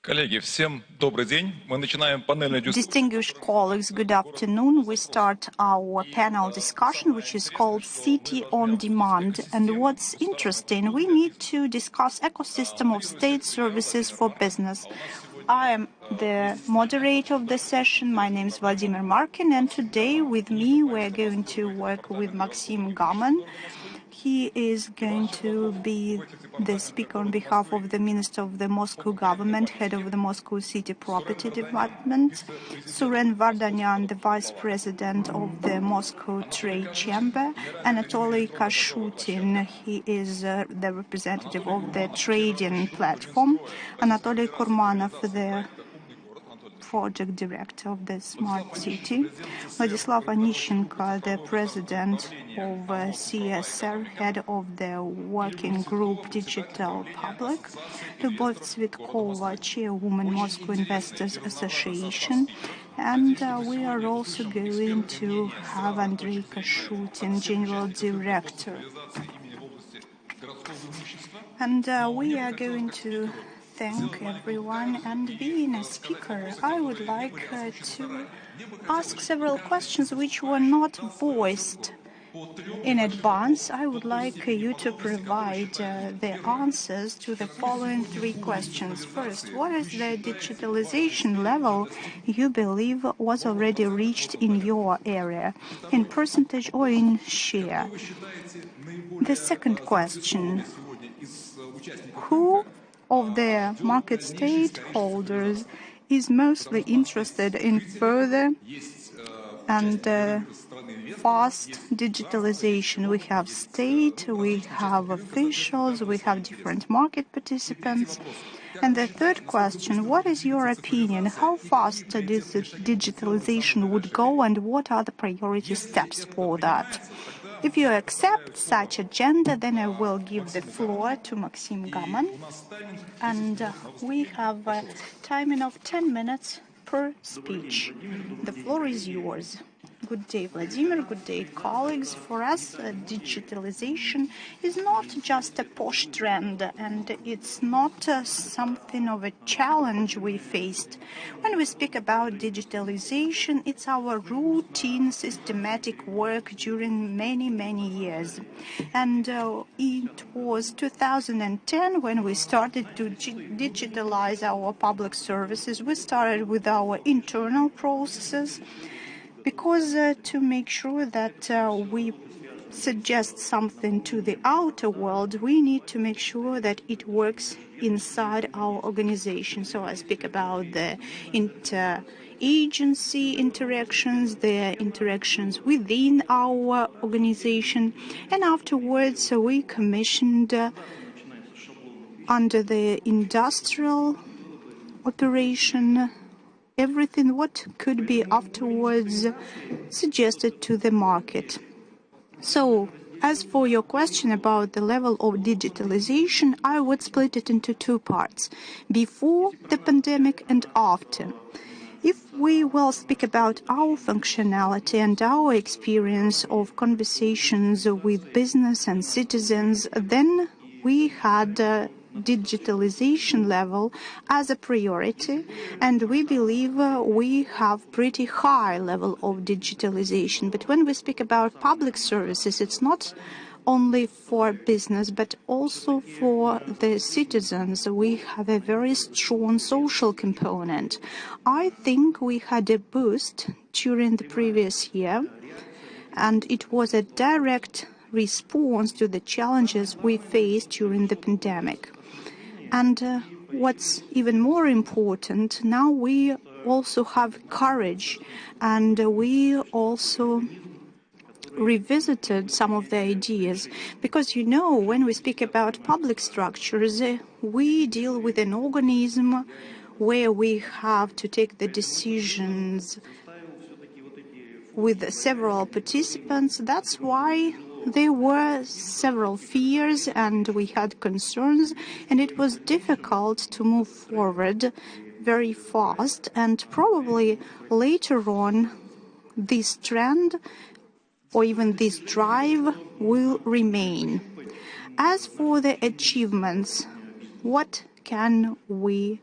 Коллеги, всем добрый день. Мы начинаем панельную дискуссию. Distinguished colleagues, good afternoon. We start our panel discussion, which is called City on Demand. And what's interesting, we need to discuss ecosystem of state services for business. I am the moderator of the session. My name is Vladimir Markin, and today with me we're going to work with Maxim Gaman. He is going to be the speaker on behalf of the Minister of the Moscow government, head of the Moscow City Property Department, Suren Vardanyan, the Vice President of the Moscow Trade Chamber, Anatoly Kashutin, he is the representative of the trading platform, Anatoly Kurmanov, the project director of the Smart City, Vladislav Anishchenko, the president of CSR, head of the working group Digital Public, Lyubov Tsvetkova, chairwoman Moscow Investors Association, and we are also going to have Andrei Kashutin, general director. And we are going to thank everyone, and being a speaker, I would like to ask several questions which were not voiced in advance. I would like you to provide the answers to the following three questions. First, what is the digitalization level you believe was already reached in your area, in percentage or in share? The second question, who of the market stakeholders is mostly interested in further and fast digitalization? We have state, we have officials, we have different market participants. And the third question, what is your opinion? How fast this digitalization would go, and what are the priority steps for that? If you accept such agenda, then I will give the floor to Maxim Gaman. And we have a timing of 10 minutes per speech. The floor is yours. Good day, Vladimir. Good day, colleagues. For us, digitalization is not just a posh trend, and it's not something of a challenge we faced. When we speak about digitalization, it's our routine, systematic work during many, many years. And it was 2010 when we started to digitalize our public services. We started with our internal processes, because to make sure that we suggest something to the outer world, we need to make sure that it works inside our organization. So I speak about the inter-agency interactions, the interactions within our organization, and afterwards we commissioned under the industrial operation everything what could be afterwards suggested to the market. So, as for your question about the level of digitalization, I would split it into two parts, before the pandemic and after. If we will speak about our functionality and our experience of conversations with business and citizens, then we had digitalization level as a priority, and we believe we have pretty high level of digitalization. But when we speak about public services, it's not only for business but also for the citizens. We have a very strong social component. I think we had a boost during the previous year, and it was a direct response to the challenges we faced during the pandemic. And what's even more important, now we also have courage, and we also revisited some of the ideas. Because, you know, when we speak about public structures, we deal with an organism where we have to take the decisions with several participants. That's why there were several fears and we had concerns, and it was difficult to move forward very fast, and probably later on this trend or even this drive will remain. As for the achievements, what can we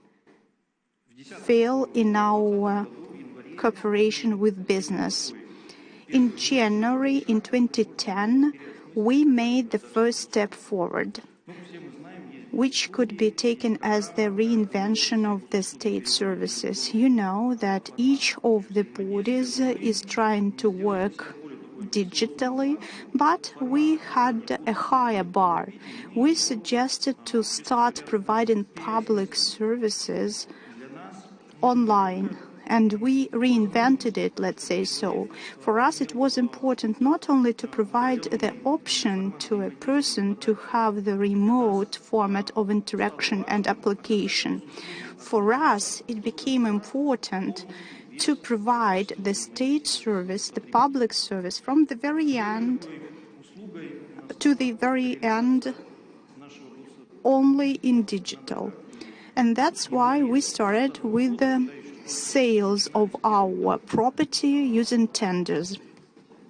fail in our cooperation with business. In January in 2010, we made the first step forward, which could be taken as the reinvention of the state services. You know that each of the bodies is trying to work digitally, but we had a higher bar. We suggested to start providing public services online, and we reinvented it, let's say so. For us, it was important not only to provide the option to a person to have the remote format of interaction and application. For us, it became important to provide the state service, the public service, from the very end to the very end, only in digital. And that's why we started with the sales of our property using tenders.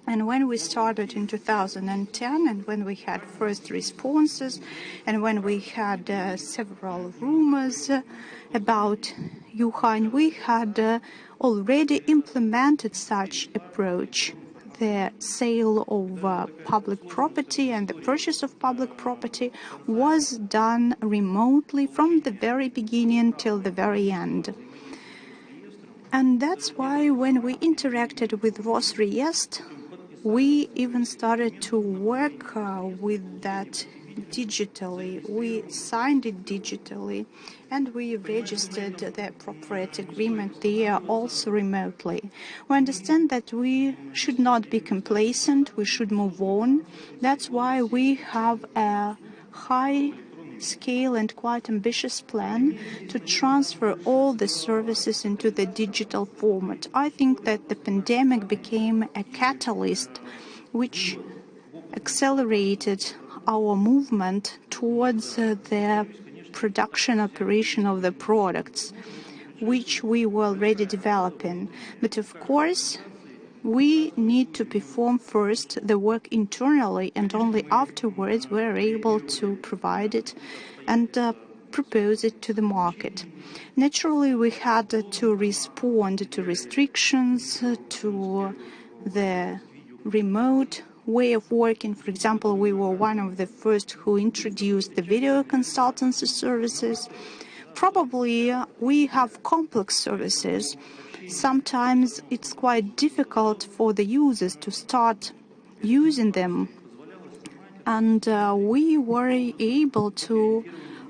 And when we started in 2010, and when we had first responses, and when we had several rumors about Yuhan, we had already implemented such approach. The sale of public property and the purchase of public property was done remotely from the very beginning till the very end. And that's why when we interacted with Rosriest, we even started to work with that digitally. We signed it digitally, and we registered the appropriate agreement there also remotely. We understand that we should not be complacent, we should move on. That's why we have a high scale and quite ambitious plan to transfer all the services into the digital format. I think that the pandemic became a catalyst which accelerated our movement towards the production operation of the products, which we were already developing. But of course, we need to perform first the work internally, and only afterwards we're able to provide it and propose it to the market. Naturally, we had to respond to restrictions, to the remote way of working. For example, we were one of the first who introduced the video consultancy services. Probably we have complex services. Sometimes it's quite difficult for the users to start using them. And we were able to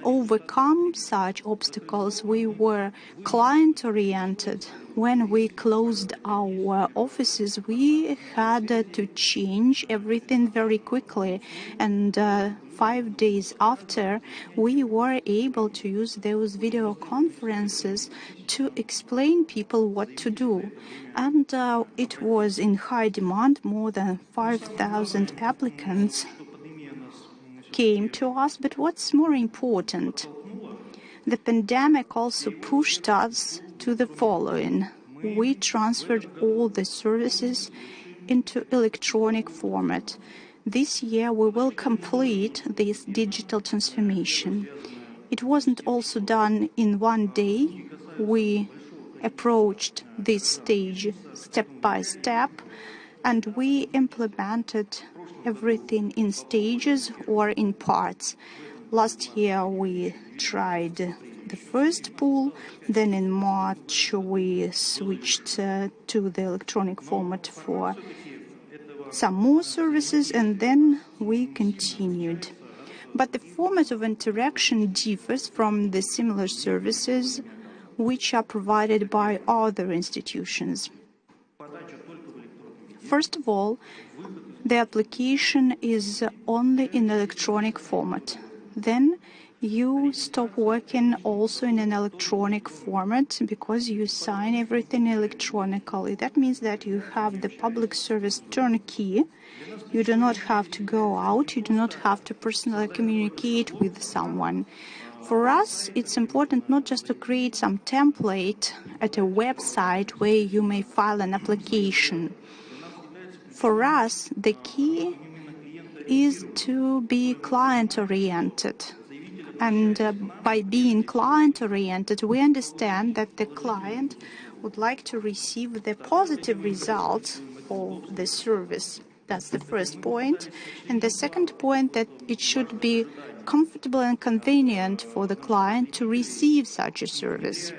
overcome such obstacles. We were client-oriented. When we closed our offices, we had to change everything very quickly. And 5 days after, we were able to use those video conferences to explain people what to do. And it was in high demand. More than 5,000 applicants came to us. But what's more important, the pandemic also pushed us to the following. We transferred all the services into electronic format. This year we will complete this digital transformation. It wasn't also done in one day. We approached this stage step by step, and we implemented everything in stages or in parts. Last year we tried the first pool, then in March we switched to the electronic format for some more services, and then we continued. But the format of interaction differs from the similar services which are provided by other institutions. First of all, the application is only in electronic format. Then you stop working also in an electronic format because you sign everything electronically. That means that you have the public service turnkey. You do not have to go out. You do not have to personally communicate with someone. For us, it's important not just to create some template at a website where you may file an application. For us, the key is to be client-oriented. And by being client-oriented, we understand that the client would like to receive the positive results of the service. That's the first point. And the second point, that it should be comfortable and convenient for the client to receive such a service.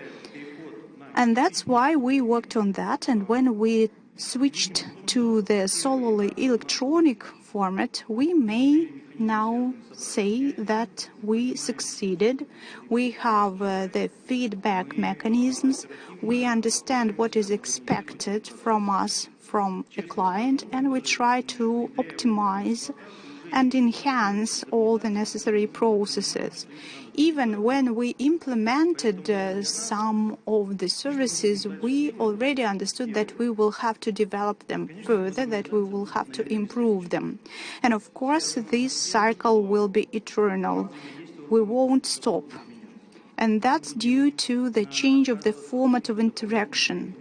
And that's why we worked on that. And when we switched to the solely electronic format, we may now say that we succeeded. We have the feedback mechanisms. We understand what is expected from us, from the client, and we try to optimize and enhance all the necessary processes. Even when we implemented some of the services, we already understood that we will have to develop them further, that we will have to improve them. And of course, this cycle will be eternal. We won't stop. And that's due to the change of the format of interaction.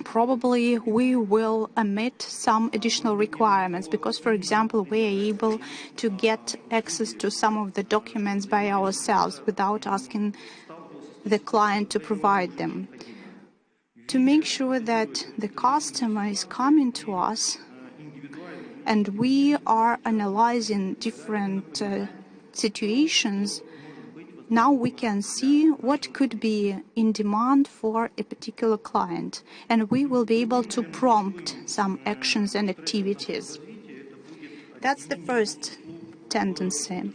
Probably we will omit some additional requirements because, for example, we are able to get access to some of the documents by ourselves without asking the client to provide them. To make sure that the customer is coming to us and we are analyzing different situations, now we can see what could be in demand for a particular client, and we will be able to prompt some actions and activities. That's the first tendency.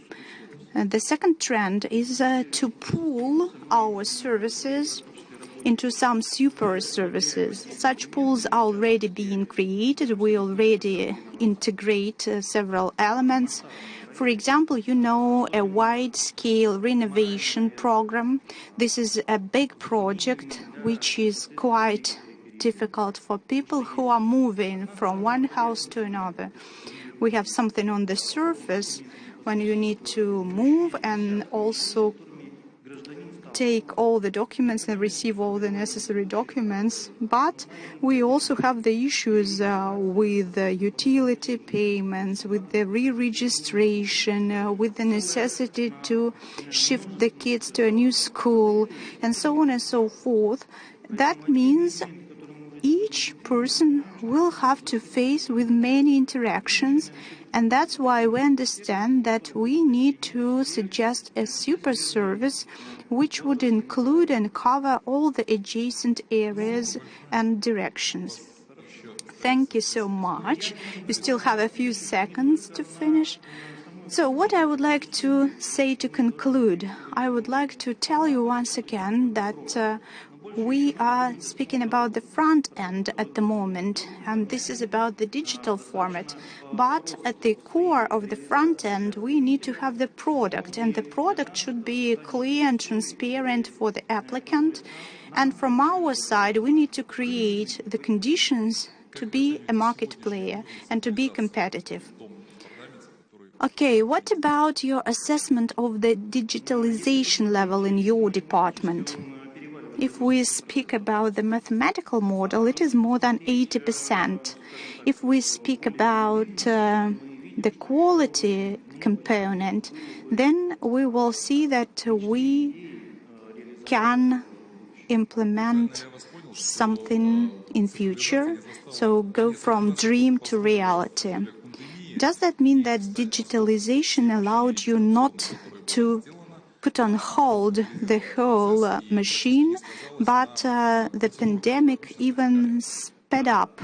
The second trend is to pool our services into some super services. Such pools are already being created. We already integrate several elements. For example, a wide-scale renovation program. This is a big project which is quite difficult for people who are moving from one house to another. We have something on the surface when you need to move and also take all the documents and receive all the necessary documents, but we also have the issues with the utility payments, with the re-registration, with the necessity to shift the kids to a new school, and so on and so forth. That means each person will have to face with many interactions, and that's why we understand that we need to suggest a super service which would include and cover all the adjacent areas and directions. Thank you so much. You still have a few seconds to finish. So what I would like to say to conclude, I would like to tell you once again that we are speaking about the front end at the moment, and this is about the digital format. But at the core of the front end, we need to have the product, and the product should be clear and transparent for the applicant. And from our side, we need to create the conditions to be a market player and to be competitive. Okay, what about your assessment of the digitalization level in your department? If we speak about the mathematical model, it is more than 80%. If we speak about the quality component, then we will see that we can implement something in future, so go from dream to reality. Does that mean that digitalization allowed you not to put on hold the whole machine, but the pandemic even sped up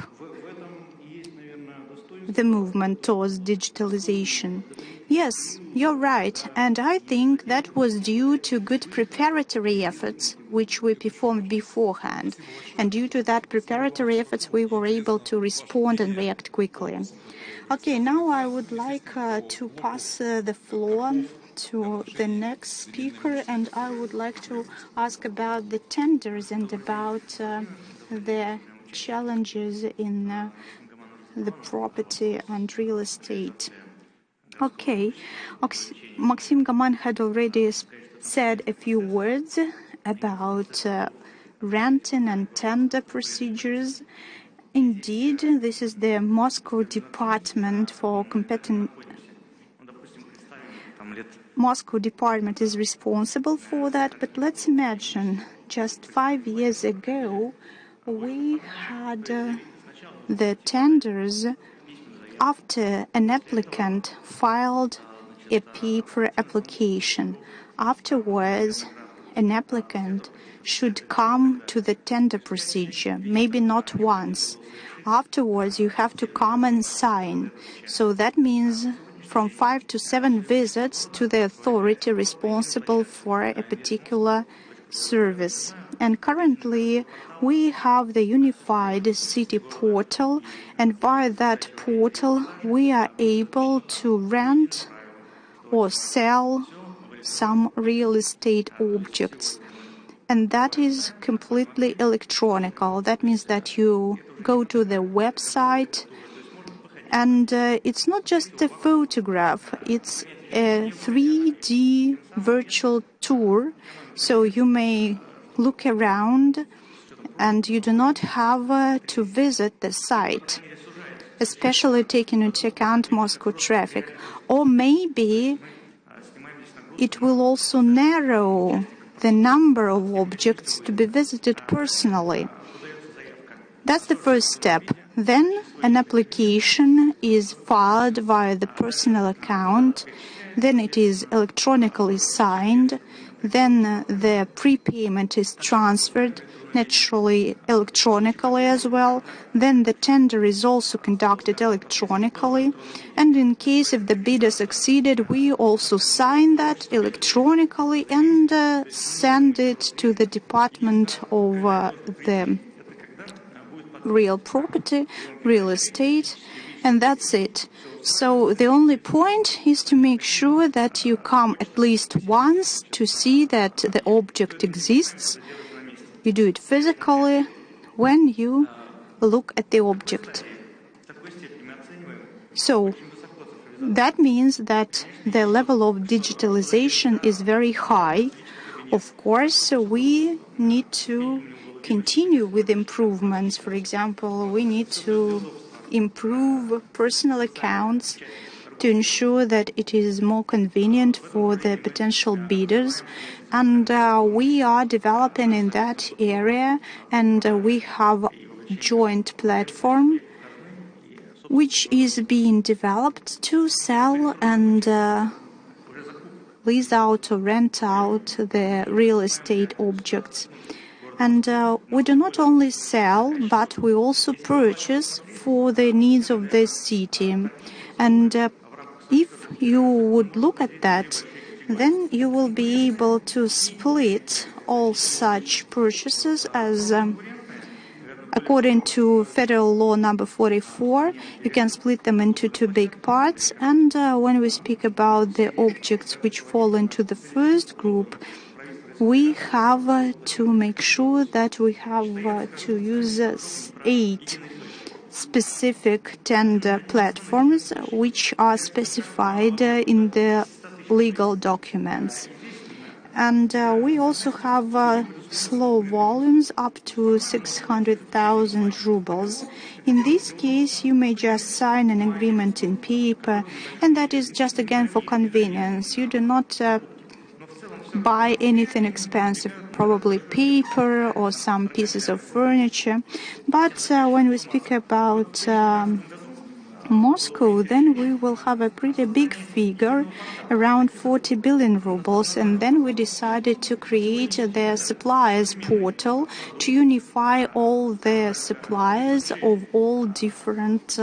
the movement towards digitalization? Yes, you're right, and I think that was due to good preparatory efforts which we performed beforehand, and due to that preparatory efforts we were able to respond and react quickly. Okay, now I would like to pass the floor to the next speaker, and I would like to ask about the tenders and about the challenges in the property and real estate. Okay, Maxim Gaman had already said a few words about renting and tender procedures. Indeed, this is the Moscow Department for Competent Moscow department is responsible for that, but let's imagine just 5 years ago we had the tenders after an applicant filed a paper application. Afterwards, an applicant should come to the tender procedure, maybe not once. Afterwards, you have to come and sign. So that means from 5 to 7 visits to the authority responsible for a particular service. And currently, we have the unified city portal, and via that portal, we are able to rent or sell some real estate objects. And that is completely electronical. That means that you go to the website, and it's not just a photograph, it's a 3D virtual tour. So you may look around and you do not have to visit the site, especially taking into account Moscow traffic. Or maybe it will also narrow the number of objects to be visited personally. That's the first step. Then an application is filed via the personal account. Then it is electronically signed. Then the prepayment is transferred, naturally electronically as well. Then the tender is also conducted electronically. And in case if the bidder succeeded, we also sign that electronically and send it to the Department of the Real Property, Real Estate, and that's it. So the only point is to make sure that you come at least once to see that the object exists. You do it physically when you look at the object. So that means that the level of digitalization is very high. Of course, we need to continue with improvements. For example, we need to improve personal accounts to ensure that it is more convenient for the potential bidders. And we are developing in that area, and we have a joint platform which is being developed to sell and lease out or rent out the real estate objects. And we do not only sell, but we also purchase for the needs of the city. And if you would look at that, then you will be able to split all such purchases as according to Federal Law number 44, you can split them into two big parts. And when we speak about the objects which fall into the first group, we have to make sure that we have to use 8 specific tender platforms which are specified in the legal documents. And we also have slow volumes up to 600,000 rubles. In this case, you may just sign an agreement in paper, and that is just again for convenience. You do not buy anything expensive, probably paper or some pieces of furniture. But when we speak about Moscow, then we will have a pretty big figure, around 40 billion rubles, and then we decided to create the suppliers portal to unify all the suppliers of all different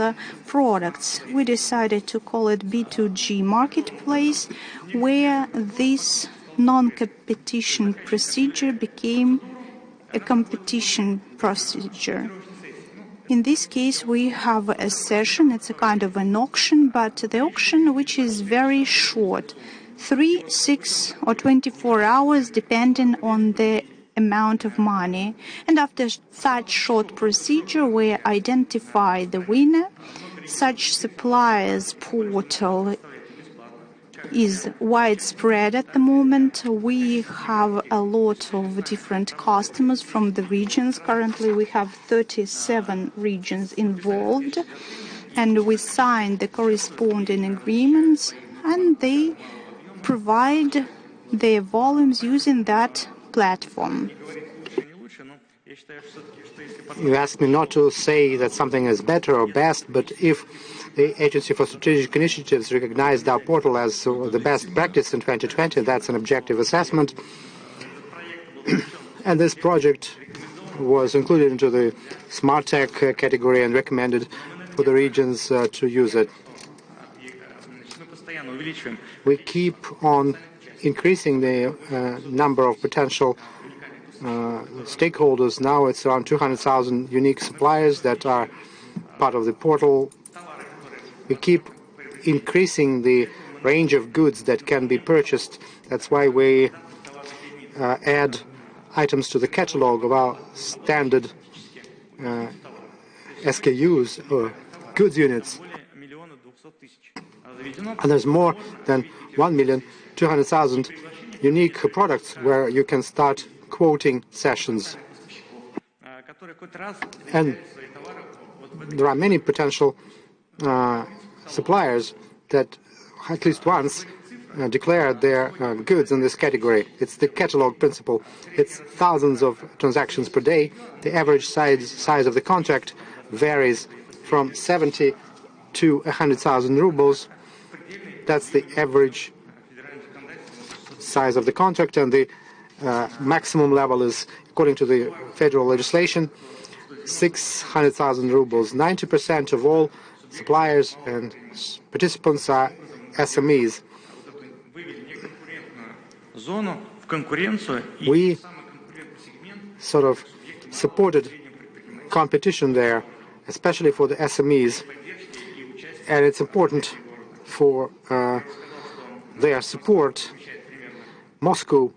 products. We decided to call it B2G marketplace, where this non-competition procedure became a competition procedure. In this case, we have a session. It's a kind of an auction, but the auction which is very short, 3, 6, or 24 hours, depending on the amount of money. And after such short procedure, we identify the winner. Such suppliers portal is widespread at the moment. We have a lot of different customers from the regions. Currently, we have 37 regions involved, and we signed the corresponding agreements, and they provide their volumes using that platform. You asked me not to say that something is better or best, but if the Agency for Strategic Initiatives recognized our portal as the best practice in 2020, that's an objective assessment. And this project was included into the Smart Tech category and recommended for the regions to use it. We keep on increasing the number of potential stakeholders. Now it's around 200,000 unique suppliers that are part of the portal. We keep increasing the range of goods that can be purchased. That's why we add items to the catalog of our standard SKUs or goods units. And there's more than 1,200,000 unique products where you can start quoting sessions. And there are many potential suppliers that at least once declared their goods in this category. It's the catalog principle. It's thousands of transactions per day. The average size of the contract varies from 70 to 100,000 rubles. That's the average size of the contract, and the maximum level is, according to the federal legislation, 600,000 rubles. 90% of all suppliers and participants are SMEs. We sort of supported competition there, especially for the SMEs, and it's important for their support. Moscow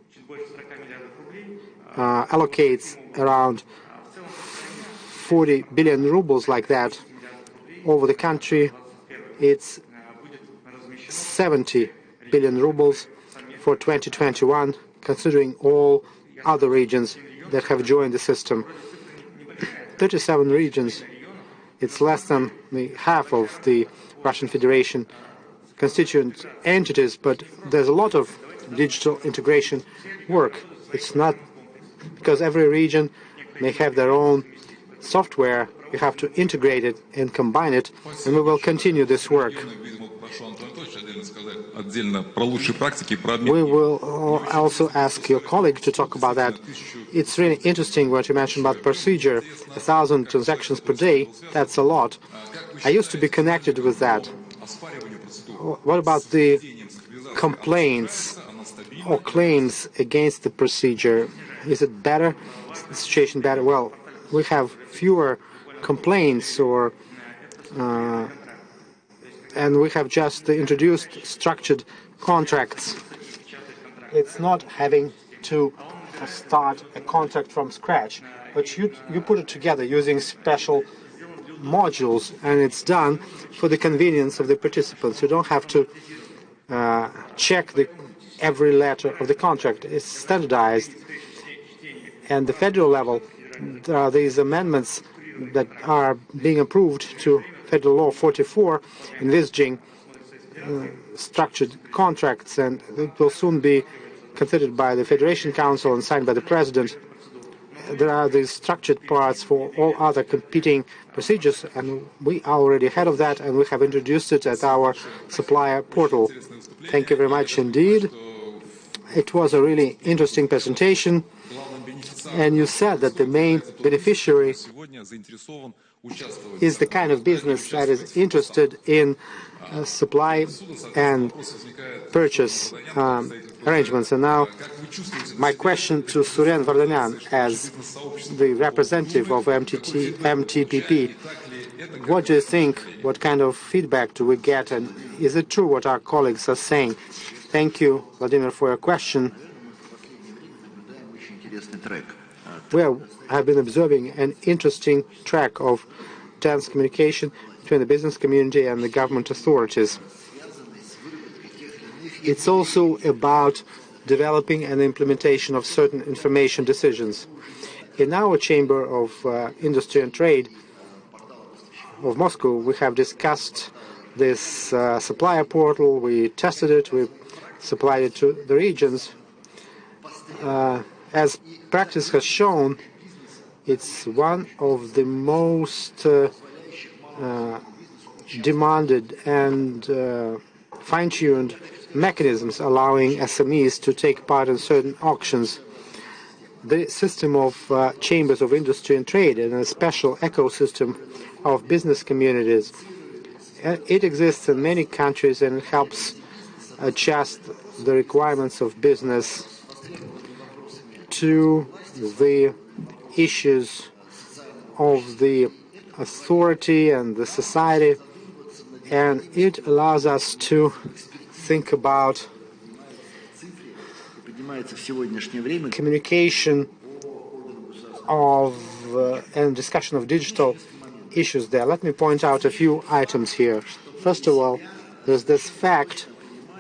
allocates around 40 billion rubles like that. Over the country, it's 70 billion rubles for 2021, considering all other regions that have joined the system. 37 regions, it's less than the half of the Russian Federation constituent entities, but there's a lot of digital integration work. It's not because every region may have their own software. You have to integrate it and combine it, and we will continue this work. We will also ask your colleague to talk about that. It's really interesting what you mentioned about procedure. 1,000 transactions per day, that's a lot. I used to be connected with that. What about the complaints or claims against the procedure? Is it better? Is the situation better? Well, we have fewer complaints, and we have just introduced structured contracts. It's not having to start a contract from scratch, but you put it together using special modules, and it's done for the convenience of the participants. You don't have to check every letter of the contract. It's standardized. And the federal level, there are these amendments that are being approved to Federal Law 44, envisaging structured contracts, and it will soon be considered by the Federation Council and signed by the President. There are these structured parts for all other competing procedures, and we are already ahead of that, and we have introduced it at our supplier portal. Thank you very much indeed. It was a really interesting presentation, and you said that the main beneficiary is the kind of business that is interested in supply and purchase arrangements. And now my question to Suren Vardanyan, as the representative of MTPP, what do you think, what kind of feedback do we get, and is it true what our colleagues are saying? Thank you, Vladimir, for your question. We have been observing an interesting track of dense communication between the business community and the government authorities. It's also about developing and implementation of certain information decisions. In our Chamber of Industry and Trade of Moscow, we have discussed this supplier portal. We tested it. We supplied it to the regions. As practice has shown, it's one of the most demanded and fine-tuned mechanisms allowing SMEs to take part in certain auctions. The system of chambers of industry and trade and a special ecosystem of business communities. It exists in many countries and it helps adjust the requirements of business to the issues of the authority and the society, and it allows us to think about communication of and discussion of digital issues there. Let me point out a few items here. First of all, there's this fact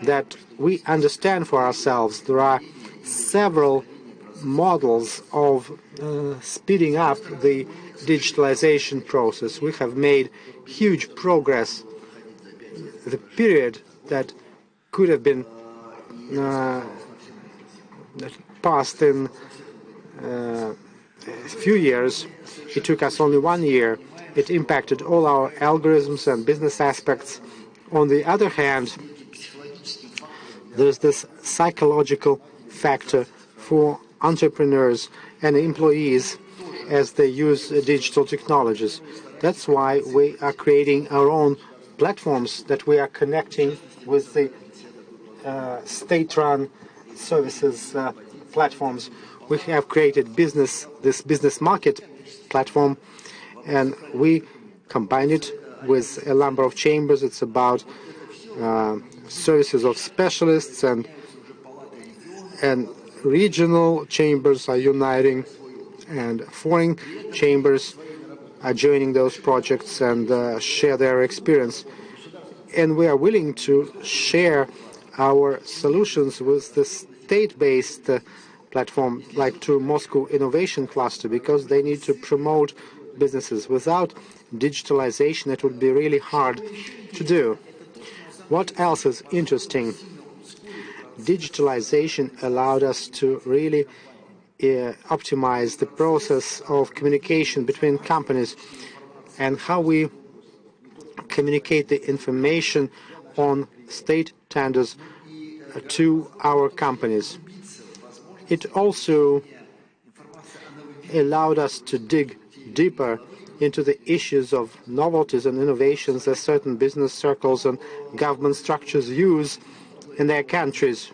that we understand for ourselves there are several models of speeding up the digitalization process. We have made huge progress. The period that could have been passed in a few years, it took us only 1 year. It impacted all our algorithms and business aspects. On the other hand, there's this psychological factor for entrepreneurs and employees as they use digital technologies. That's why we are creating our own platforms that we are connecting with the state-run services platforms. We have created this business market platform, and we combine it with a number of chambers. It's about services of specialists, and regional chambers are uniting, and foreign chambers are joining those projects and share their experience. And we are willing to share our solutions with the state-based platform, like to Moscow Innovation Cluster, because they need to promote businesses. Without digitalization, it would be really hard to do. What else is interesting? Digitalization allowed us to really optimize the process of communication between companies and how we communicate the information on state tenders to our companies. It also allowed us to dig deeper into the issues of novelties and innovations that certain business circles and government structures use in their countries.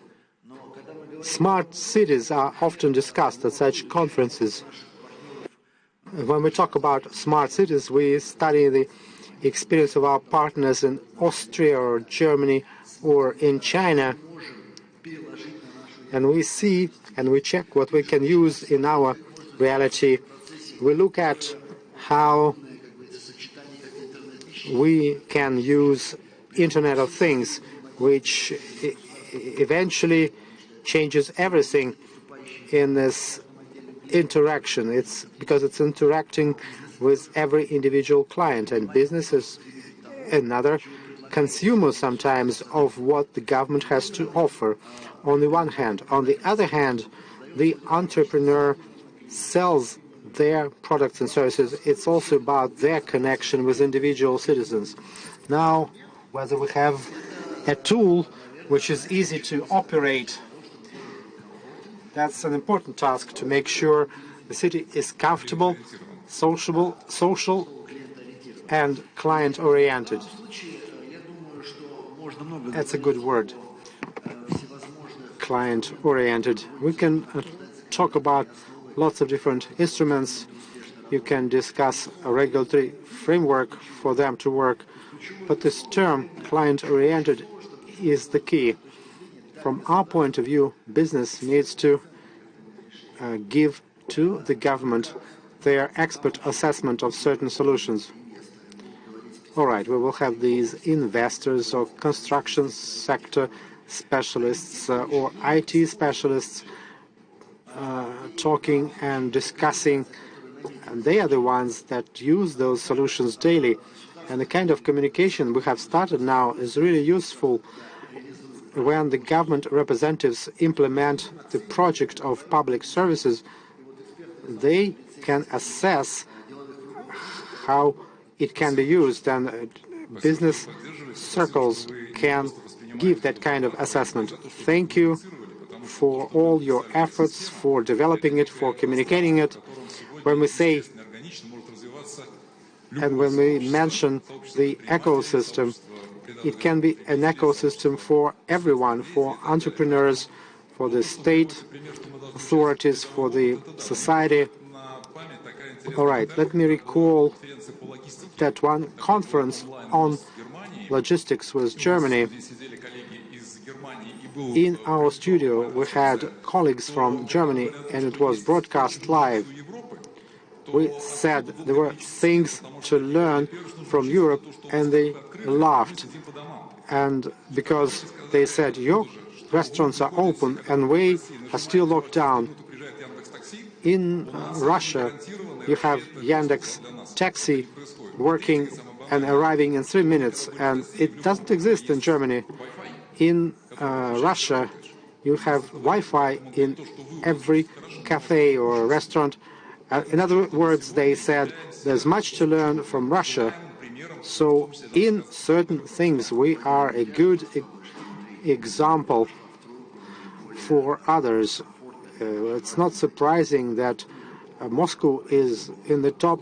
Smart cities are often discussed at such conferences. When we talk about smart cities, we study the experience of our partners in Austria or Germany or in China, and we see and we check what we can use in our reality. We look at how we can use Internet of Things, which eventually changes everything in this interaction. It's because it's interacting with every individual client, and business is another consumer sometimes of what the government has to offer on the one hand. On the other hand, the entrepreneur sells their products and services. It's also about their connection with individual citizens. Now, whether we have a tool which is easy to operate, that's an important task to make sure the city is comfortable, social, and client-oriented. That's a good word, client-oriented. We can talk about lots of different instruments. You can discuss a regulatory framework for them to work, but this term, client-oriented, is the key. From our point of view, business needs to give to the government their expert assessment of certain solutions. All right, we will have these investors or construction sector specialists or IT specialists talking and discussing, and they are the ones that use those solutions daily. And the kind of communication we have started now is really useful. when the government representatives implement the project of public services, they can assess how it can be used, and business circles can give that kind of assessment. Thank you for all your efforts, for developing it, for communicating it. When we say and when we mention the ecosystem, it can be an ecosystem for everyone, for entrepreneurs, for the state authorities, for the society. All right, let me recall that one conference on logistics was Germany. In our studio, we had colleagues from Germany, and it was broadcast live. We said there were things to learn from Europe, and they laughed. And because they said, your restaurants are open and we are still locked down. In Russia, you have Yandex Taxi working and arriving in 3 minutes, and it doesn't exist in Germany. In Russia, you have Wi-Fi in every cafe or restaurant. In other words, they said there's much to learn from Russia. So in certain things, we are a good example for others. It's not surprising that Moscow is in the top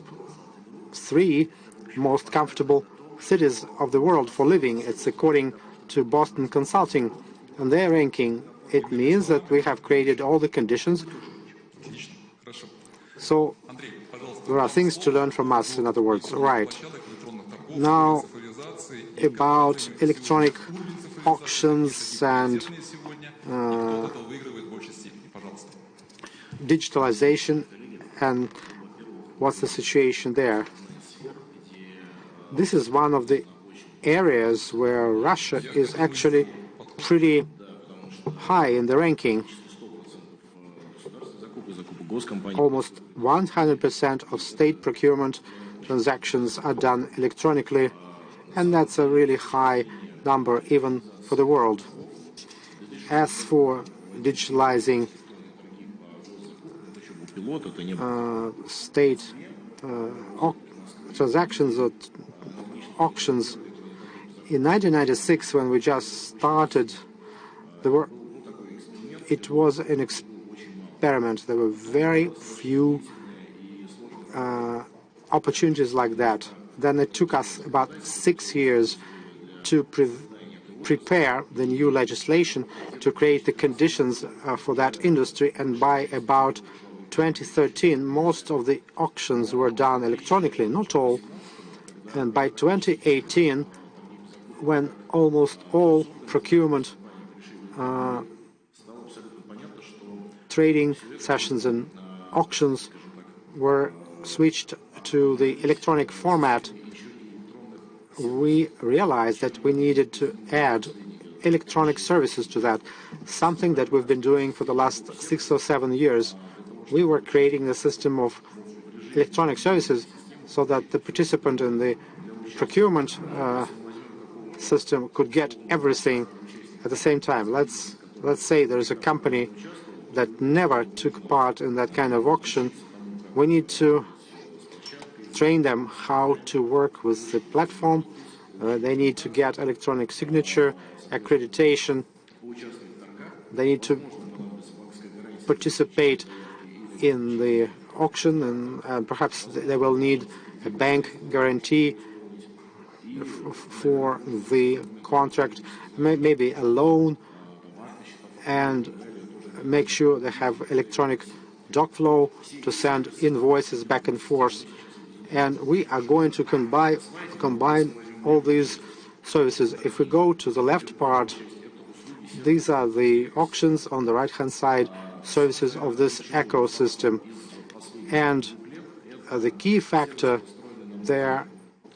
3 most comfortable cities of the world for living. It's according to Boston Consulting and their ranking. It means that we have created all the conditions. So there are things to learn from us, in other words. Right. Now, about electronic auctions and digitalization and what's the situation there. This is one of the areas where Russia is actually pretty high in the ranking. Almost 100% of state procurement transactions are done electronically, and that's a really high number even for the world. As for digitalizing state transactions or auctions, in 1996, when we just started, it was an experiment. There were very few opportunities like that. Then it took us about 6 years to prepare the new legislation to create the conditions for that industry, and by about 2013, most of the auctions were done electronically, not all. And by 2018, when almost all procurement trading sessions and auctions were switched to the electronic format, we realized that we needed to add electronic services to that, something that we've been doing for the last 6 or 7 years. We were creating a system of electronic services so that the participant in the procurement system could get everything at the same time. Let's say there's a company that never took part in that kind of auction. We need to train them how to work with the platform. They need to get electronic signature, accreditation. They need to participate in the auction, and perhaps they will need a bank guarantee for the contract, maybe a loan, and make sure they have electronic doc flow to send invoices back and forth. And we are going to combine all these services. If we go to the left part, these are the auctions. On the right-hand side, services of this ecosystem. And the key factor there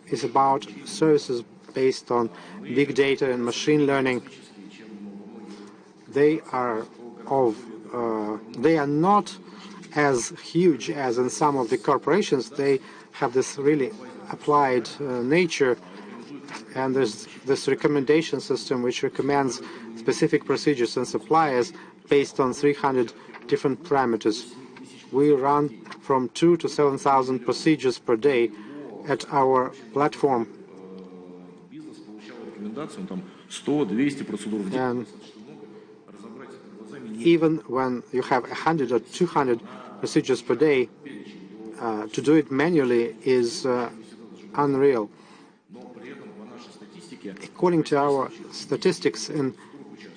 is about services based on big data and machine learning. They are not as huge as in some of the corporations. They have this really applied nature, And there's this recommendation system which recommends specific procedures and suppliers based on 300 different parameters. We run from 2,000 to 7,000 procedures per day at our platform. And even when you have 100 or 200 procedures per day, to do it manually is unreal. According to our statistics, in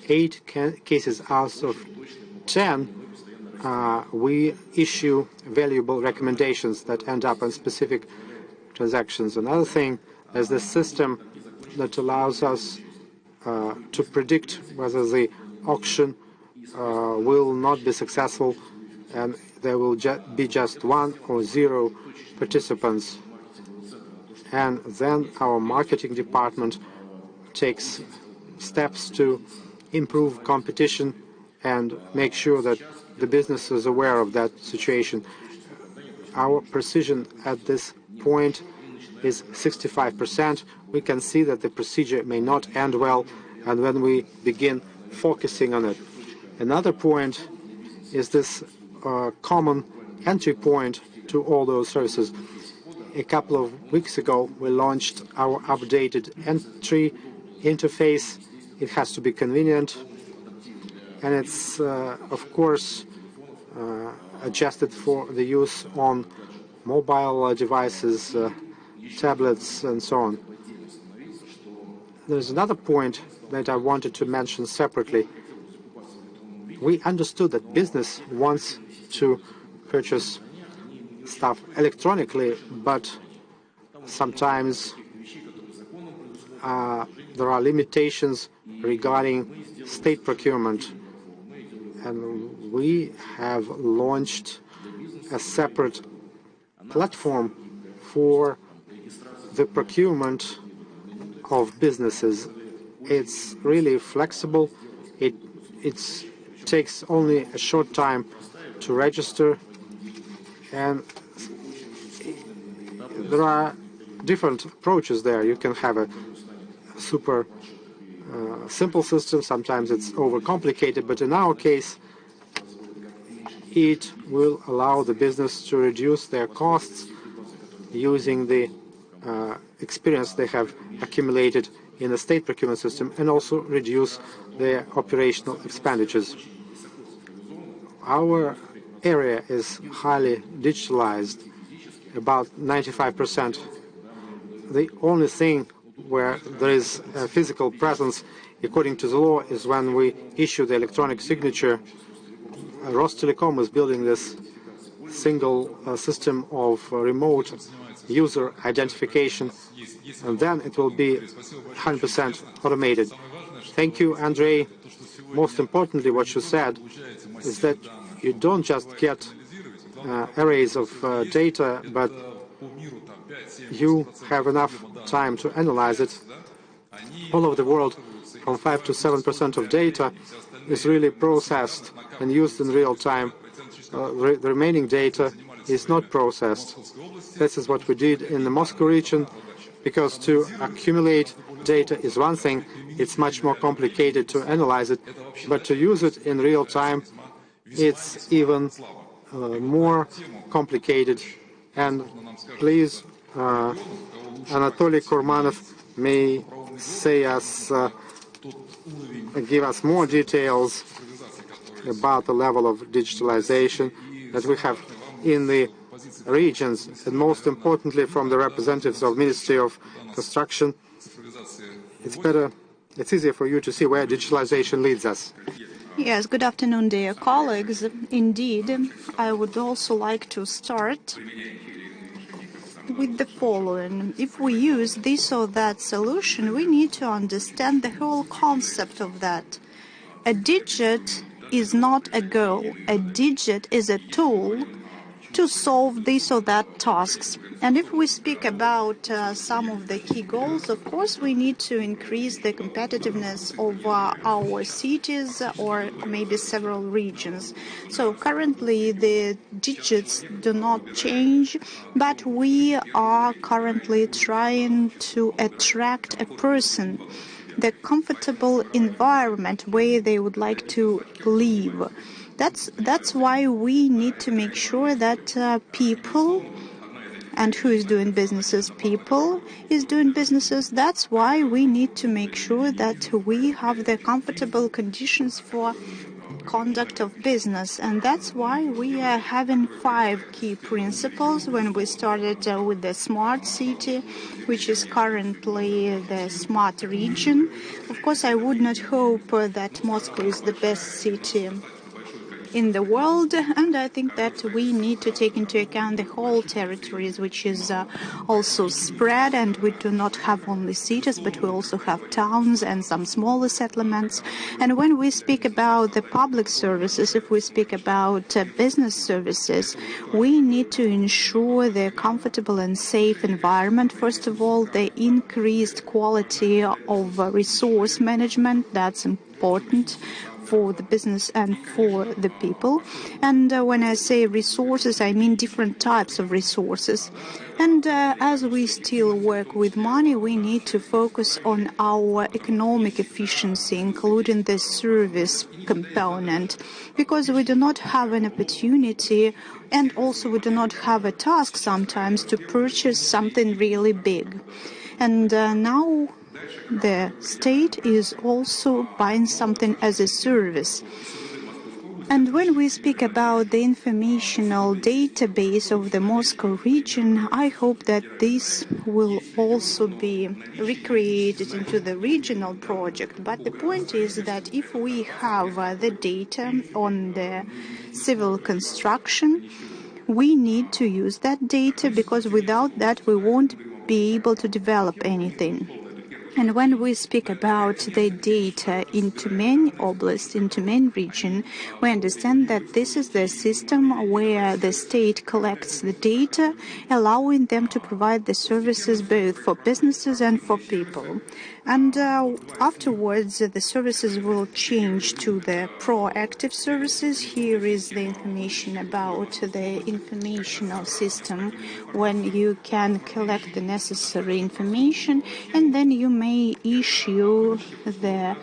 8 cases out of 10, we issue valuable recommendations that end up on specific transactions. Another thing is the system that allows us to predict whether the auction will not be successful and there will be just 1 or 0 participants. And then our marketing department takes steps to improve competition and make sure that the business is aware of that situation. Our precision at this point is 65%. We can see that the procedure may not end well, and when we begin focusing on it. Another point is this common entry point to all those services. A couple of weeks ago, we launched our updated entry interface. It has to be convenient, and it's, of course, adjusted for the use on mobile devices, tablets, and so on. There's another point that I wanted to mention separately. We understood that business wants to purchase stuff electronically, but sometimes there are limitations regarding state procurement. And we have launched a separate platform for the procurement of businesses. It's really flexible. It takes only a short time to register, and there are different approaches there. You can have a super simple system. Sometimes it's overcomplicated, but in our case, it will allow the business to reduce their costs using the experience they have accumulated in the state procurement system, and also reduce their operational expenditures. Our area is highly digitalized, about 95%. The only thing where there is a physical presence, according to the law, is when we issue the electronic signature. Rostelecom is building this single system of remote user identification, and then it will be 100% automated. Thank you, Andrei. Most importantly, what you said is that you don't just get arrays of data, but you have enough time to analyze it. All over the world, from 5 to 7% of data is really processed and used in real time. The remaining data is not processed. This is what we did in the Moscow region, because to accumulate data is one thing, it's much more complicated to analyze it, but to use it in real time, it's even more complicated. And please, Anatoly Kurmanov may give us more details about the level of digitalization that we have in the regions, and most importantly from the representatives of Ministry of Construction. It's easier for you to see where digitalization leads us. Yes, good afternoon, dear colleagues. Indeed, I would also like to start with the following. If we use this or that solution, we need to understand the whole concept of that. A digit is not a goal. A digit is a tool to solve this or that tasks. And if we speak about some of the key goals, of course, we need to increase the competitiveness of our cities or maybe several regions. So currently the digits do not change, but we are currently trying to attract a person, the comfortable environment where they would like to live. That's why we need to make sure that people, and who is doing businesses? People is doing businesses. That's why we need to make sure that we have the comfortable conditions for conduct of business. And that's why we are having 5 key principles when we started with the smart city, which is currently the smart region. Of course, I would not hope that Moscow is the best city in the world, and I think that we need to take into account the whole territories, which is also spread, and we do not have only cities, but we also have towns and some smaller settlements. And when we speak about the public services, if we speak about business services, we need to ensure the comfortable and safe environment. First of all, the increased quality of resource management, that's important for the business and for the people. And when I say resources, I mean different types of resources. And as we still work with money, we need to focus on our economic efficiency, including the service component, because we do not have an opportunity, and also we do not have a task sometimes to purchase something really big. And now the state is also buying something as a service. And when we speak about the informational database of the Moscow region, I hope that this will also be recreated into the regional project. But the point is that if we have the data on the civil construction, we need to use that data, because without that we won't be able to develop anything. And when we speak about the data into main oblast, into main region, we understand that this is the system where the state collects the data, allowing them to provide the services both for businesses and for people. And afterwards, the services will change to the proactive services. Here is the information about the informational system, when you can collect the necessary information, and then you may issue the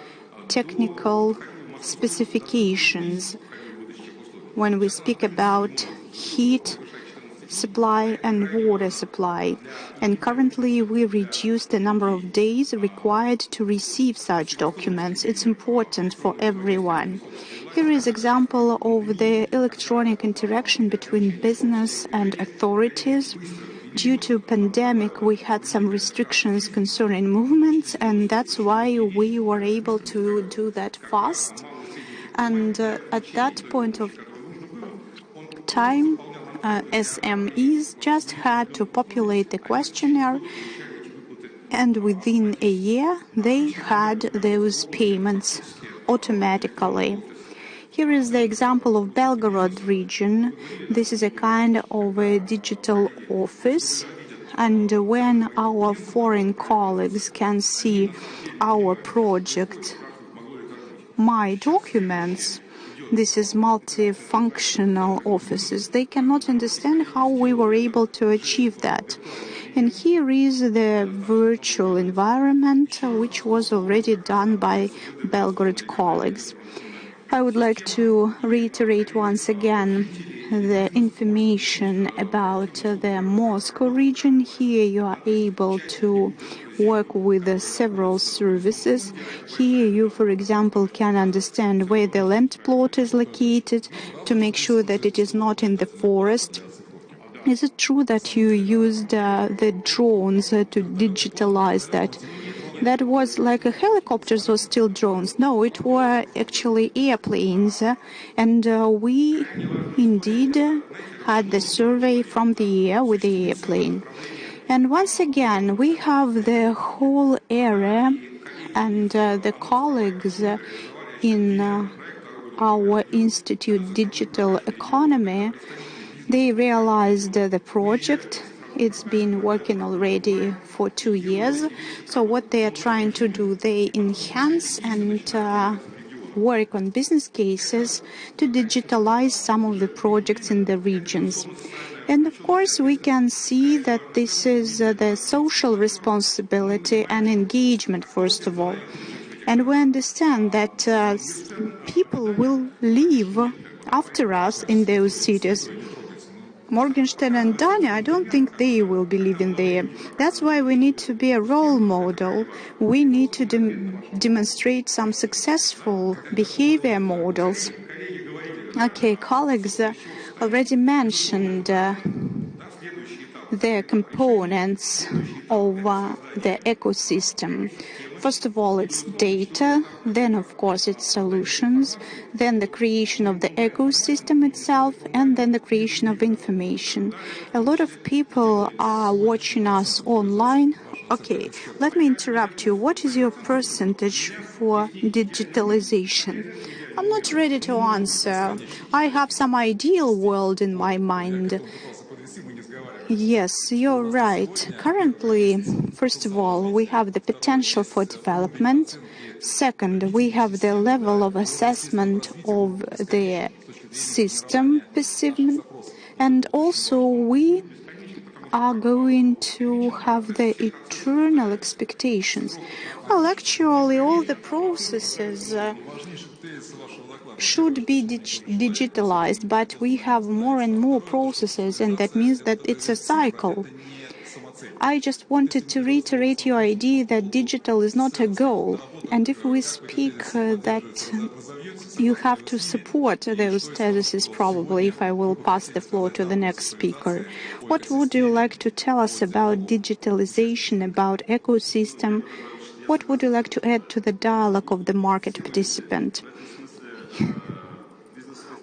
technical specifications when we speak about heat supply and water supply. And currently we reduced the number of days required to receive such documents. It's important for everyone. Here is example of the electronic interaction between business and authorities. Due to pandemic, we had some restrictions concerning movements, and that's why we were able to do that fast. And at that point of time, SMEs just had to populate the questionnaire, and within a year they had those payments automatically. Here is the example of Belgorod region. This is a kind of a digital office, and when our foreign colleagues can see our project, My Documents, this is multifunctional offices, they cannot understand how we were able to achieve that. And here is the virtual environment, which was already done by Belgorod colleagues. I would like to reiterate once again the information about the Moscow region. Here you are able to work with several services. Here you, for example, can understand where the land plot is located to make sure that it is not in the forest. Is it true that you used the drones to digitalize that? That was like helicopters or still drones? No, it were actually airplanes, and we indeed had the survey from the air with the airplane. And once again, we have the whole area, and the colleagues in our institute Digital Economy They realized the project. It's been working already for 2 years. So what they are trying to do, they enhance and work on business cases to digitalize some of the projects in the regions. And of course, we can see that this is the social responsibility and engagement, first of all. And we understand that people will live after us in those cities. Morgenstern and Dania, I don't think they will be living there. That's why we need to be a role model. We need to demonstrate some successful behavior models. Okay, colleagues already mentioned the components of the ecosystem. First of all, it's data, then of course it's solutions, then the creation of the ecosystem itself, and then the creation of information. A lot of people are watching us online. Okay, let me interrupt you. What is your percentage for digitalization? I'm not ready to answer. I have some ideal world in my mind. Yes, you're right. Currently, first of all, we have the potential for development. Second, we have the level of assessment of the system perceivement. And also, we are going to have the eternal expectations. Well, actually, all the processes should be digitalized, but we have more and more processes, and that means that it's a cycle. I just wanted to reiterate your idea that digital is not a goal. And if we speak that you have to support those theses, probably, if I will pass the floor to the next speaker. What would you like to tell us about digitalization, about ecosystem? What would you like to add to the dialogue of the market participant?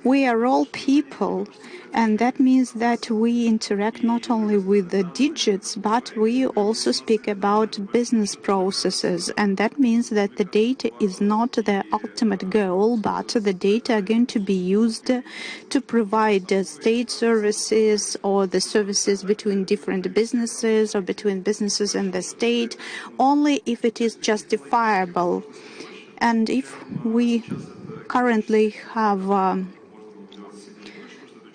We are all people, and that means that we interact not only with the digits, but we also speak about business processes, and that means that the data is not the ultimate goal, but the data are going to be used to provide state services or the services between different businesses or between businesses and the state, only if it is justifiable. And if we currently have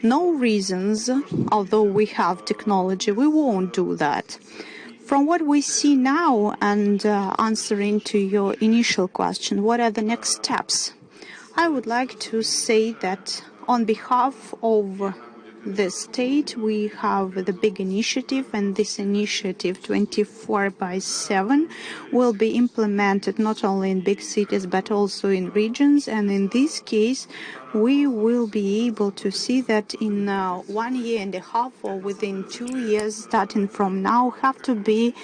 no reasons, although we have technology, we won't do that. From what we see now, and answering to your initial question, what are the next steps? I would like to say that on behalf of the state, we have the big initiative, and this initiative 24/7 will be implemented not only in big cities but also in regions. And in this case, we will be able to see that in 1 year and a half or within 2 years, starting from now, have to be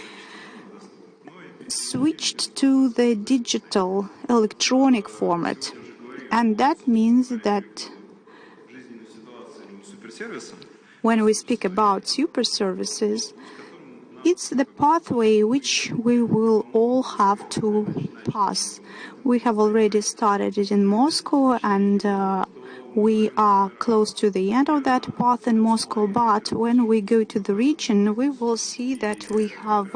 switched to the digital electronic format. And that means that when we speak about super services, it's the pathway which we will all have to pass. We have already started it in Moscow, and we are close to the end of that path in Moscow. But when we go to the region, we will see that we have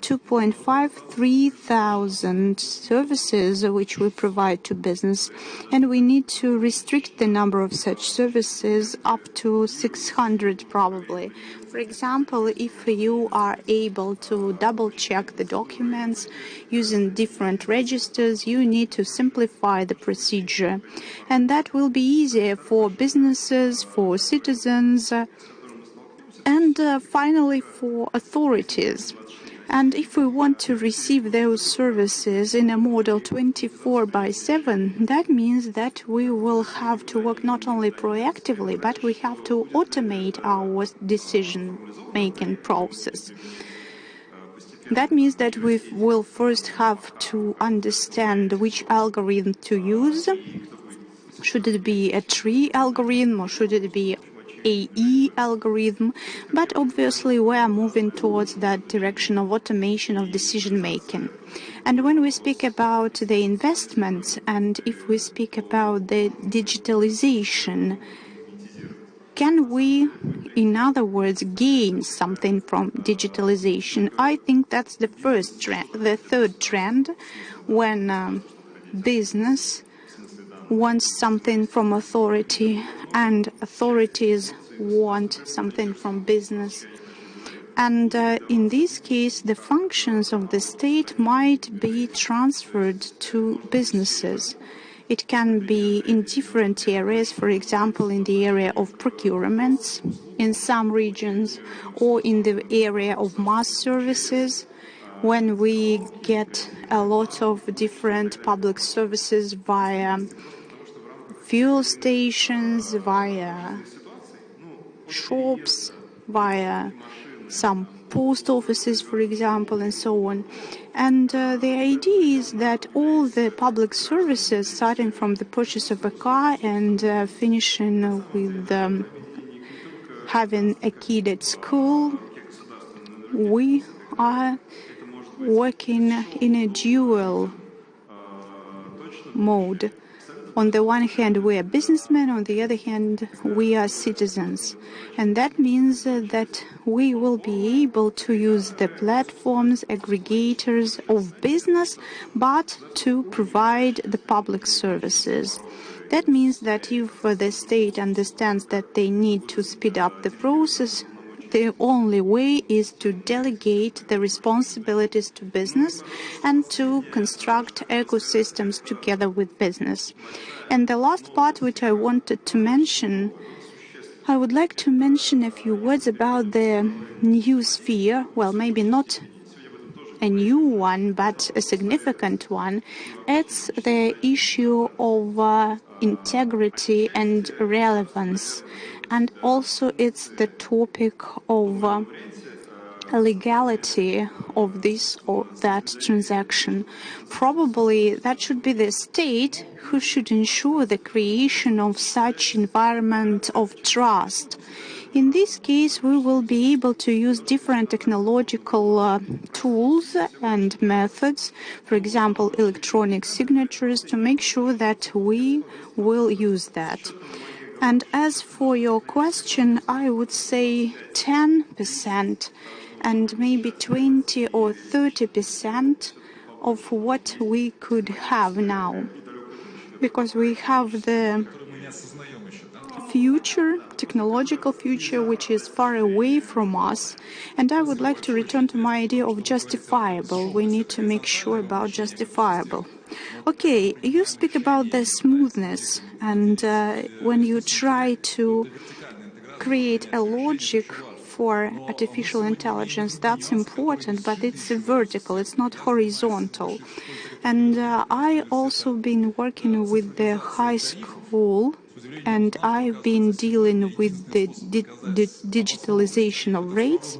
2.53 thousand services which we provide to business, and we need to restrict the number of such services up to 600 probably. For example, if you are able to double-check the documents using different registers, you need to simplify the procedure. And that will be easier for businesses, for citizens, and finally for authorities. And if we want to receive those services in a model 24/7, that means that we will have to work not only proactively, but we have to automate our decision-making process. That means that we will first have to understand which algorithm to use. Should it be a tree algorithm or should it be AE algorithm? But obviously we are moving towards that direction of automation of decision making. And when we speak about the investments, and if we speak about the digitalization, can we, in other words, gain something from digitalization? I think that's the first trend. The third trend, when business wants something from authority and authorities want something from business. And in this case, the functions of the state might be transferred to businesses. It can be in different areas, for example, in the area of procurement in some regions, or in the area of mass services, when we get a lot of different public services via fuel stations, via shops, via some post offices, for example, and so on. And the idea is that all the public services, starting from the purchase of a car and finishing with having a kid at school, we are working in a dual mode. On the one hand, we are businessmen, on the other hand, we are citizens. And that means that we will be able to use the platforms, aggregators of business, but to provide the public services. That means that if the state understands that they need to speed up the process, the only way is to delegate the responsibilities to business and to construct ecosystems together with business. And the last part which I wanted to mention, I would like to mention a few words about the new sphere. Well, maybe not a new one, but a significant one. It's the issue of integrity and relevance. And also it's the topic of legality of this or that transaction. Probably that should be the state who should ensure the creation of such environment of trust. In this case, we will be able to use different technological tools and methods, for example, electronic signatures, to make sure that we will use that. And as for your question, I would say 10% and maybe 20 or 30% of what we could have now. Because we have the future, technological future, which is far away from us. And I would like to return to my idea of justifiable. We need to make sure about justifiable. Okay, you speak about the smoothness, and when you try to create a logic for artificial intelligence, that's important, but it's vertical, it's not horizontal. And I also been working with the high school, and I've been dealing with the digitalization of rates.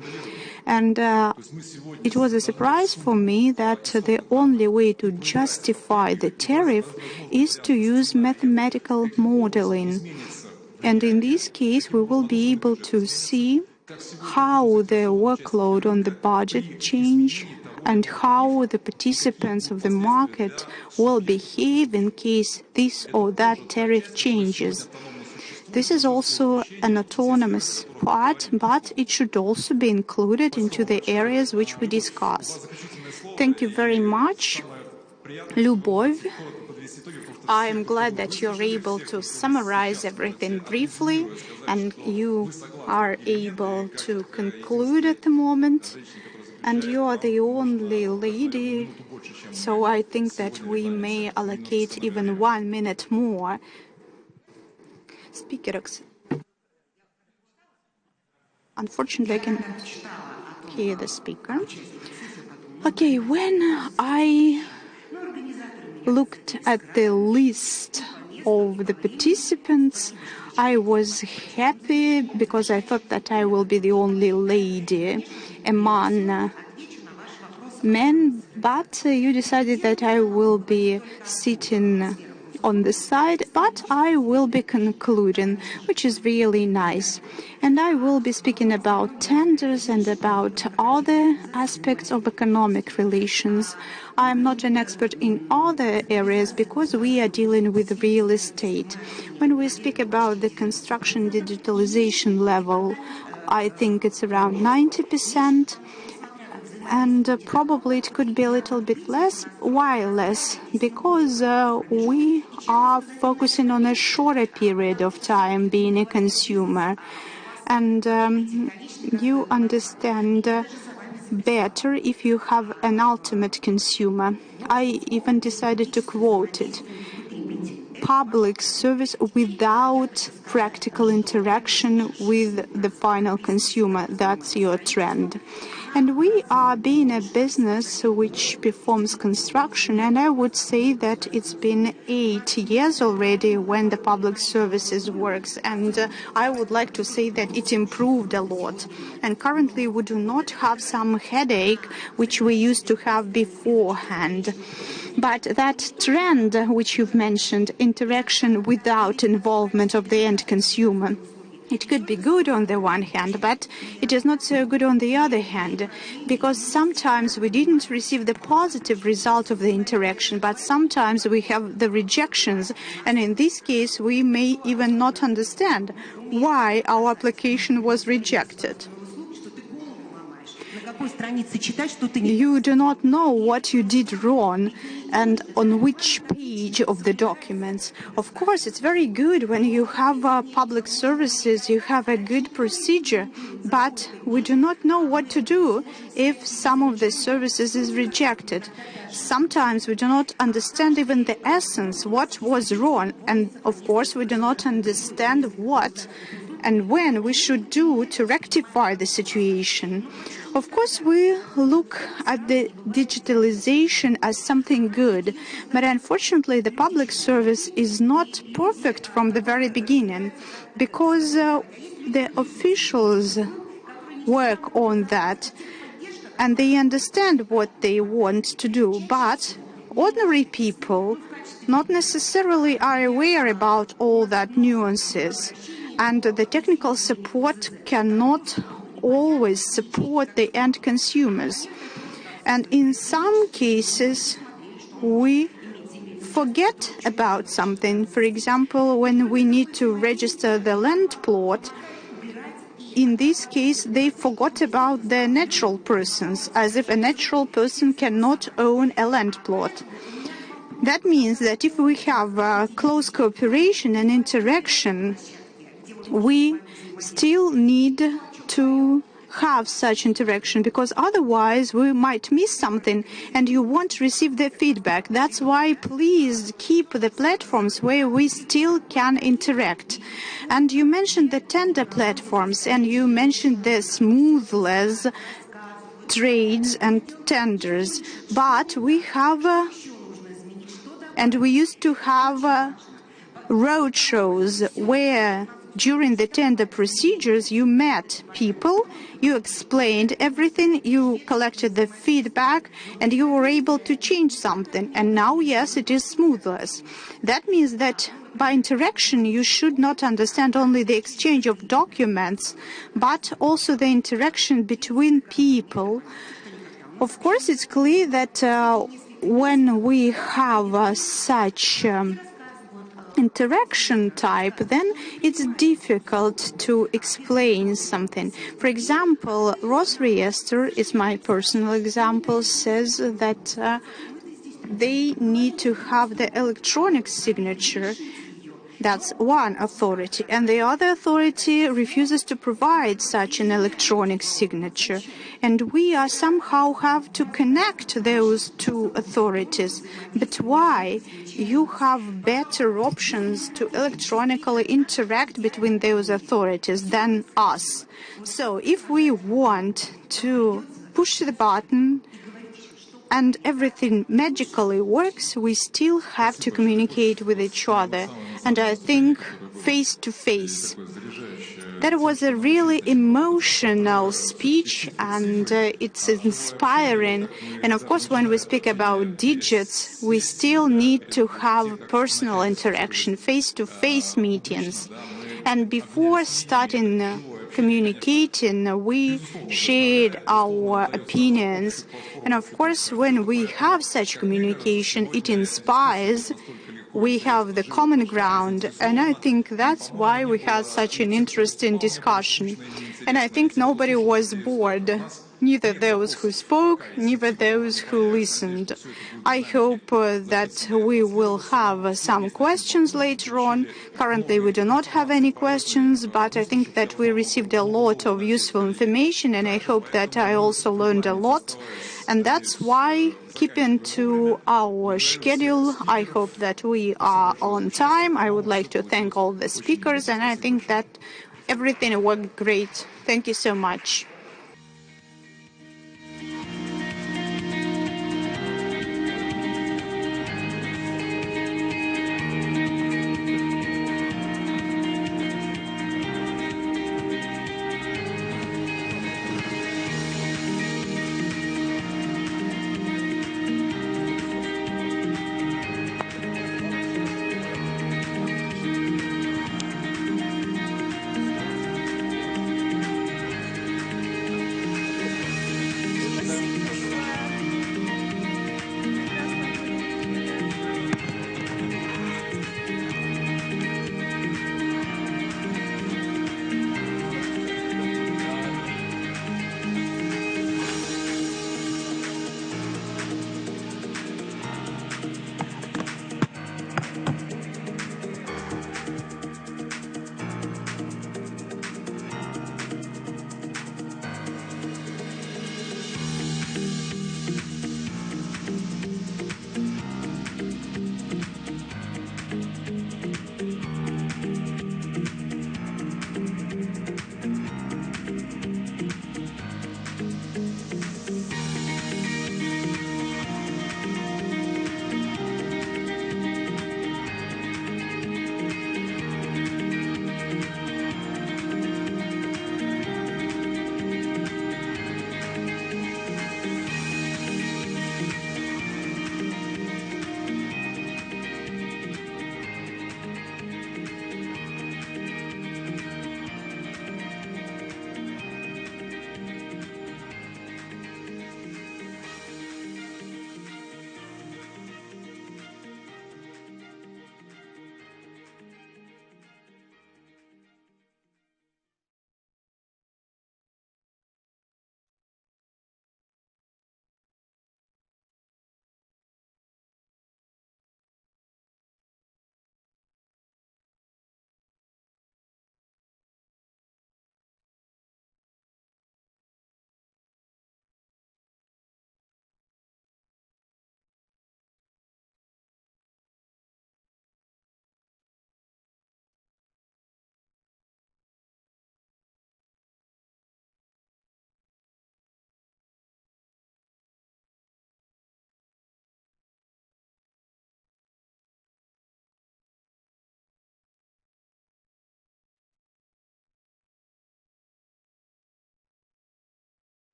And it was a surprise for me that the only way to justify the tariff is to use mathematical modeling. And in this case, we will be able to see how the workload on the budget change and how the participants of the market will behave in case this or that tariff changes. This is also an autonomous part, but it should also be included into the areas which we discuss. Thank you very much, Lyubov. I am glad that you're able to summarize everything briefly, and you are able to conclude at the moment. And you are the only lady, so I think that we may allocate even 1 minute more. Speaker, unfortunately, I can hear the speaker. Okay, when I looked at the list of the participants, I was happy because I thought that I will be the only lady among men, but you decided that I will be sitting on the side, but I will be concluding, which is really nice. And I will be speaking about tenders and about other aspects of economic relations. I'm not an expert in other areas because we are dealing with real estate. When we speak about the construction digitalization level, I think it's around 90%. And probably it could be a little bit less. Why less? Because we are focusing on a shorter period of time being a consumer. And you understand better if you have an ultimate consumer. I even decided to quote it. Public service without practical interaction with the final consumer. That's your trend. And we are being a business which performs construction, and I would say that it's been 8 years already when the public services works, and I would like to say that it improved a lot. And currently we do not have some headache which we used to have beforehand. But that trend which you've mentioned, interaction without involvement of the end consumer, it could be good on the one hand, but it is not so good on the other hand, because sometimes we didn't receive the positive result of the interaction, but sometimes we have the rejections, and in this case we may even not understand why our application was rejected. You do not know what you did wrong and on which page of the documents. Of course, it's very good when you have public services, you have a good procedure, but we do not know what to do if some of the services is rejected. Sometimes we do not understand even the essence, what was wrong, and of course we do not understand what and when we should do to rectify the situation. Of course, we look at the digitalization as something good, but unfortunately the public service is not perfect from the very beginning, because the officials work on that and they understand what they want to do, but ordinary people not necessarily are aware about all that nuances, and the technical support cannot always support the end consumers. And in some cases, we forget about something. For example, when we need to register the land plot, in this case, they forgot about the natural persons, as if a natural person cannot own a land plot. That means that if we have close cooperation and interaction, we still need to have such interaction, because otherwise we might miss something and you won't receive the feedback. That's why please keep the platforms where we still can interact. And you mentioned the tender platforms and you mentioned the smoothless trades and tenders, but we have and we used to have road shows where during the tender procedures you met people, you explained everything, you collected the feedback, and you were able to change something. And now, yes, it is smoothless. That means that by interaction you should not understand only the exchange of documents, but also the interaction between people. Of course, it's clear that when we have such interaction type, then it's difficult to explain something. For example, Rosregister is my personal example, says that they need to have the electronic signature. That's one authority, and the other authority refuses to provide such an electronic signature. And we are somehow have to connect those two authorities. But why? You have better options to electronically interact between those authorities than us. So if we want to push the button and everything magically works, we still have to communicate with each other. And I think face-to-face. That was a really emotional speech, and it's inspiring. And of course, when we speak about digits, we still need to have personal interaction, face-to-face meetings. And before starting communicating, we shared our opinions. And of course, when we have such communication, it inspires. We have the common ground, and I think that's why we had such an interesting discussion. And I think nobody was bored, neither those who spoke, neither those who listened. I hope that we will have some questions later on. Currently, we do not have any questions, but I think that we received a lot of useful information, and I hope that I also learned a lot. And that's why, keeping to our schedule, I hope that we are on time. I would like to thank all the speakers, and I think that everything worked great. Thank you so much.